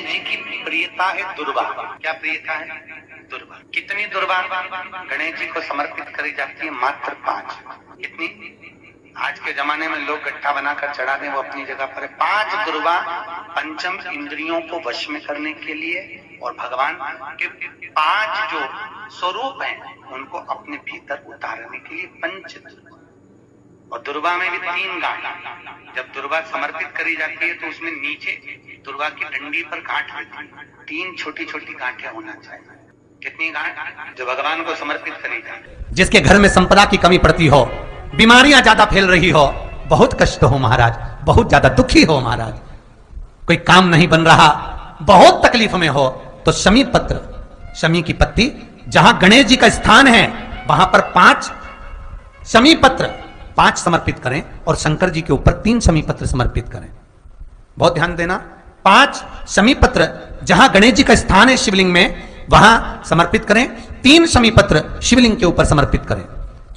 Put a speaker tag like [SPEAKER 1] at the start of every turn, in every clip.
[SPEAKER 1] जी की प्रियता है दुर्वा। क्या प्रियता है? दुर्वा। कितनी दुर्वा गणेश जी को समर्पित करी जाती है? मात्र 5। कितनी? आज के जमाने में लोग गट्ठा बनाकर चढ़ा दें, वो अपनी जगह पर है। 5 दुर्वा पंचम इंद्रियों को वश में करने के लिए और भगवान के 5 जो स्वरूप हैं उनको अपने भीतर उतारने के लिए पंच। और दुर्वा में भी 3 गांठ। जब दुर्वा समर्पित करी जाती है तो उसमें नीचे दुर्वा की डंडी पर गांठ रहती है। 3 छोटी छोटी गांठें होना चाहिए। कितनी गांठ? जो भगवान को समर्पित करी जाए।
[SPEAKER 2] जिसके घर में संपदा की कमी पड़ती हो, बीमारियां ज्यादा फैल रही हो, बहुत कष्ट हो महाराज, बहुत ज्यादा दुखी हो महाराज, कोई काम नहीं बन रहा, बहुत तकलीफ में हो, तो शमी पत्र, शमी की पत्ती, जहां गणेश जी का स्थान है वहां पर 5 शमी पत्र 5 समर्पित करें और शंकर जी के ऊपर 3 शमी पत्र समर्पित करें। बहुत ध्यान देना। 5 शमी पत्र जहां गणेश जी का स्थान है शिवलिंग में वहां समर्पित करें। 3 शमी पत्र शिवलिंग के ऊपर समर्पित करें।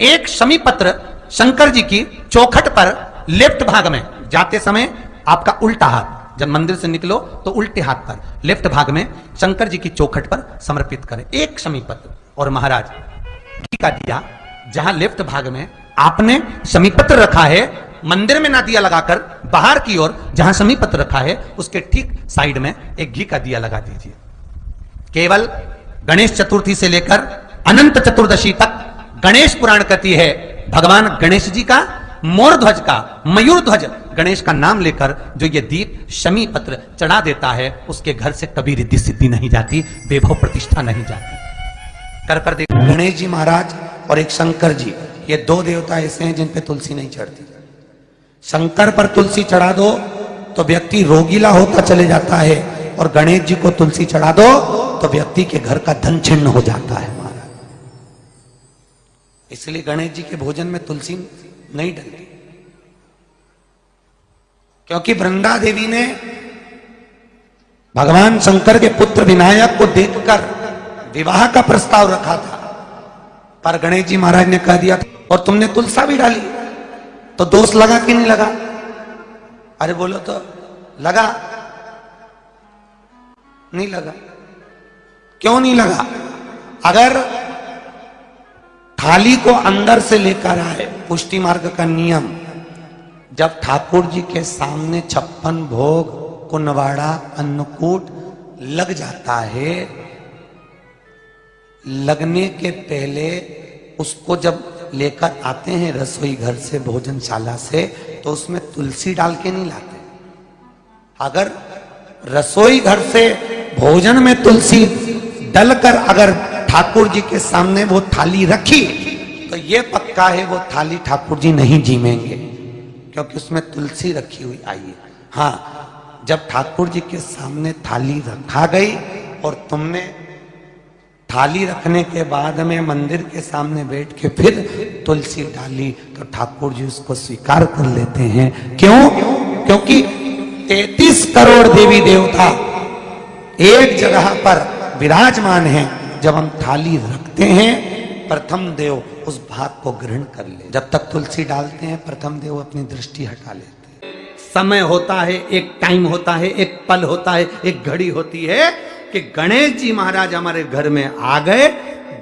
[SPEAKER 2] 1 शमी पत्र शंकर जी की चौखट पर लेफ्ट भाग में, जाते समय आपका उल्टा हाथ, जब मंदिर से निकलो तो उल्टे हाथ पर लेफ्ट भाग में शंकर जी की चौखट पर समर्पित करें 1 शमी पत्र। और महाराज घी का दिया जहां लेफ्ट भाग में आपने शमी पत्र रखा है, मंदिर में ना दिया लगाकर बाहर की ओर जहां शमी पत्र रखा है उसके ठीक साइड में एक घी का दिया लगा दीजिए। केवल गणेश चतुर्थी से लेकर अनंत चतुर्दशी तक गणेश पुराण कहती है भगवान गणेश जी का, मोर ध्वज का, मयूर ध्वज गणेश का नाम लेकर जो ये दीप शमी पत्र चढ़ा देता है उसके घर से कभी रिद्धि सिद्धि नहीं जाती, वैभव प्रतिष्ठा नहीं जाती। कर देखो,
[SPEAKER 3] गणेश जी महाराज और एक शंकर जी, ये 2 देवता ऐसे हैं जिन पे तुलसी नहीं चढ़ती। शंकर पर तुलसी चढ़ा दो तो व्यक्ति रोगीला होता चले जाता है, और गणेश जी को तुलसी चढ़ा दो तो व्यक्ति के घर का धन छिन्न हो जाता है महाराज। इसलिए गणेश जी के भोजन में तुलसी नहीं डलती, क्योंकि वृंदा देवी ने भगवान शंकर के पुत्र विनायक को देखकर विवाह का प्रस्ताव रखा था, पर गणेश जी महाराज ने कह दिया और तुमने तुलसा भी डाली, तो दोष लगा कि नहीं लगा? अरे बोलो तो लगा? नहीं लगा। क्यों नहीं लगा? अगर थाली को अंदर से लेकर आए, पुष्टि मार्ग का नियम, जब ठाकुर जी के सामने 56 भोग, कुनवाड़ा, अन्नकूट लग जाता है, लगने के पहले उसको जब लेकर आते हैं रसोई घर से, भोजनशाला से, तो उसमें तुलसी डाल के नहीं लाते। अगर रसोई घर से भोजन में तुलसी डलकर अगर ठाकुर जी के सामने वो थाली रखी तो ये पक्का है वो थाली ठाकुर जी नहीं जीमेंगे, क्योंकि उसमें तुलसी रखी हुई आई है। हाँ, जब ठाकुर जी के सामने थाली रखा गई और तुमने थाली रखने के बाद में मंदिर के सामने बैठ के फिर तुलसी डाली तो ठाकुर जी उसको स्वीकार कर लेते हैं। क्यों? क्योंकि 33 करोड़ देवी देवता एक जगह पर विराजमान हैं। जब हम थाली रखते हैं प्रथम देव उस भाग को ग्रहण कर ले। जब तक तुलसी डालते हैं प्रथम देव अपनी दृष्टि हटा लेते हैं।
[SPEAKER 2] समय होता है, एक टाइम होता है, एक पल होता है, एक घड़ी होती है कि गणेश जी महाराज हमारे घर में आ गए।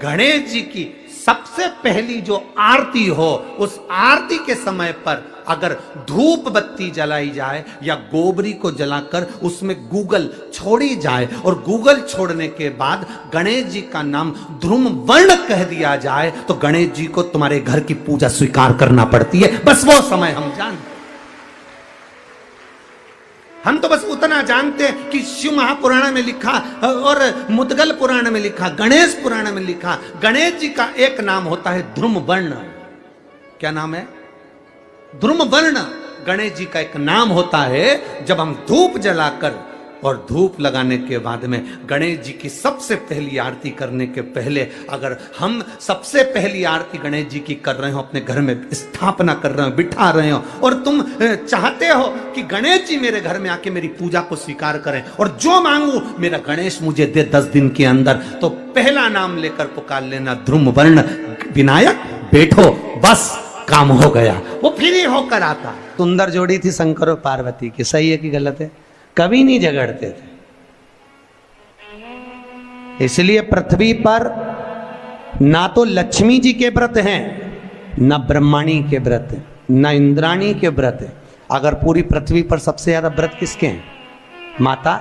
[SPEAKER 2] गणेश जी की सबसे पहली जो आरती हो, उस आरती के समय पर अगर धूप बत्ती जलाई जाए या गोबरी को जलाकर उसमें गूगल छोड़ी जाए और गूगल छोड़ने के बाद गणेश जी का नाम ध्रुम वर्ण कह दिया जाए तो गणेश जी को तुम्हारे घर की पूजा स्वीकार करना पड़ती है। बस वो समय हम जानते, हम तो बस उतना जानते हैं कि शिव महापुराण में लिखा और मुद्गल पुराण में लिखा, गणेश पुराण में लिखा, गणेश जी का एक नाम होता है ध्रुम वर्ण। क्या नाम है? ध्रुम वर्ण गणेश जी का एक नाम होता है। जब हम धूप जलाकर और धूप लगाने के बाद में गणेश जी की सबसे पहली आरती करने के पहले अगर हम सबसे पहली आरती गणेश जी की कर रहे हो, अपने घर में स्थापना कर रहे हो, बिठा रहे हो, और तुम चाहते हो कि गणेश जी मेरे घर में आके मेरी पूजा को स्वीकार करें और जो मांगू मेरा गणेश मुझे दे 10 दिन के अंदर, तो पहला नाम लेकर पुकार लेना ध्रुम वर्ण विनायक, बैठो, बस काम हो गया। वो फ्री होकर आता। सुंदर जोड़ी थी शंकर और पार्वती की, सही है कि गलत है? कभी नहीं झगड़ते थे,
[SPEAKER 3] इसलिए पृथ्वी पर ना तो लक्ष्मी जी के व्रत हैं, ना ब्रह्माणी के व्रत हैं, ना इंद्राणी के व्रत हैं। अगर पूरी पृथ्वी पर सबसे ज्यादा व्रत किसके हैं? माता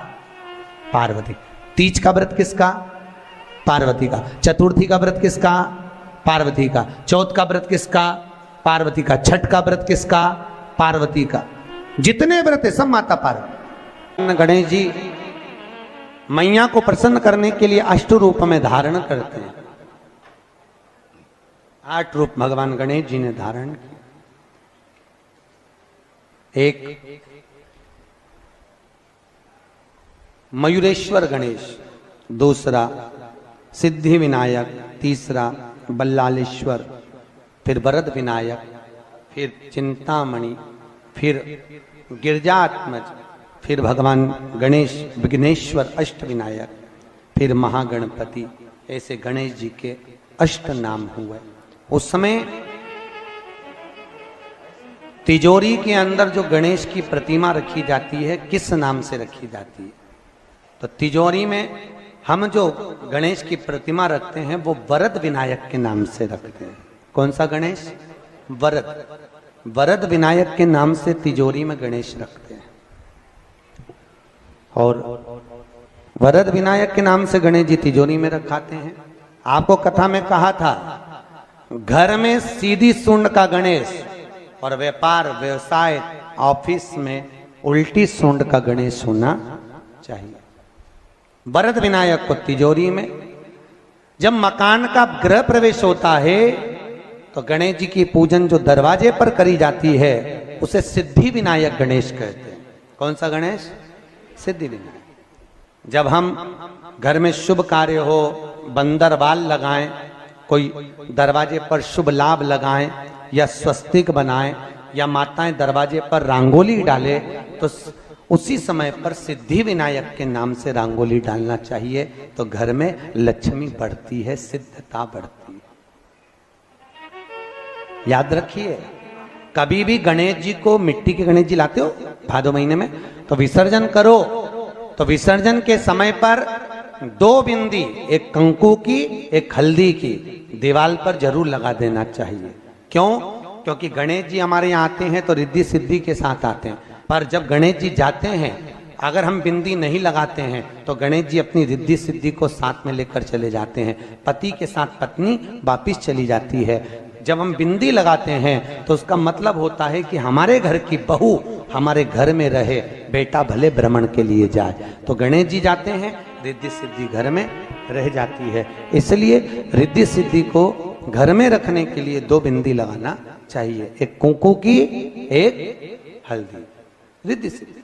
[SPEAKER 3] पार्वती। तीज का व्रत किसका? पार्वती का। चतुर्थी का व्रत किसका? पार्वती का। चौथ का व्रत किसका? पार्वती का। छठ का व्रत किसका? पार्वती का। जितने व्रत है सब माता पार्वती। गणेश जी मैया को प्रसन्न करने के लिए अष्ट रूप में धारण करते हैं। 8 रूप भगवान गणेश जी ने धारण किए। एक मयूरेश्वर गणेश, दूसरा सिद्धि विनायक, तीसरा बल्लालेश्वर, फिर वरद विनायक, फिर चिंतामणि, फिर गिरजात्मज, फिर भगवान गणेश विघ्नेश्वर अष्ट विनायक, फिर महागणपति। ऐसे गणेश जी के अष्ट नाम हुए। उस समय तिजोरी के अंदर जो गणेश की प्रतिमा रखी जाती है किस नाम से रखी जाती है? तो तिजोरी में हम जो गणेश की प्रतिमा रखते हैं वो वरद विनायक के नाम से रखते हैं। कौन सा गणेश? वरद। वरद विनायक के नाम से तिजोरी में गणेश रखते हैं। और वरद विनायक के नाम से गणेश जी तिजोरी में रखाते हैं। आपको कथा में कहा था, घर में सीधी सूंड का गणेश और व्यापार व्यवसाय ऑफिस में उल्टी सूंड का गणेश होना चाहिए। वरद विनायक को तिजोरी में। जब मकान का गृह प्रवेश होता है तो गणेश जी की पूजन जो दरवाजे पर करी जाती है उसे सिद्धि विनायक गणेश कहते हैं। कौन सा गणेश? सिद्धि विनायक। जब हम घर में शुभ कार्य हो, बंदरवाल लगाएं, कोई दरवाजे पर शुभ लाभ लगाएं या स्वस्तिक बनाएं या माताएं दरवाजे पर रंगोली डाले तो उसी समय पर सिद्धि विनायक के नाम से रंगोली डालना चाहिए। तो घर में लक्ष्मी बढ़ती है, सिद्धता बढ़ती है। याद रखिए, कभी भी गणेश जी को, मिट्टी के गणेश जी लाते हो भादो महीने में, तो विसर्जन करो तो विसर्जन के समय पर 2 बिंदी, एक कंकु की एक हल्दी की, दीवार पर जरूर लगा देना चाहिए। क्यों? क्योंकि गणेश जी हमारे यहाँ आते हैं तो रिद्धि सिद्धि के साथ आते हैं। पर जब गणेश जी जाते हैं, अगर हम बिंदी नहीं लगाते हैं तो गणेश जी अपनी रिद्धि सिद्धि को साथ में लेकर चले जाते हैं। पति के साथ पत्नी वापिस चली जाती है। जब हम बिंदी लगाते हैं तो उसका मतलब होता है कि हमारे घर की बहू हमारे घर में रहे, बेटा भले भ्रमण के लिए जाए। तो गणेश जी जाते हैं, रिद्धि सिद्धि घर में रह जाती है। इसलिए रिद्धि सिद्धि को घर में रखने के लिए 2 बिंदी लगाना चाहिए, एक कुंकू की, एक हल्दी। रिद्धि सिद्धि।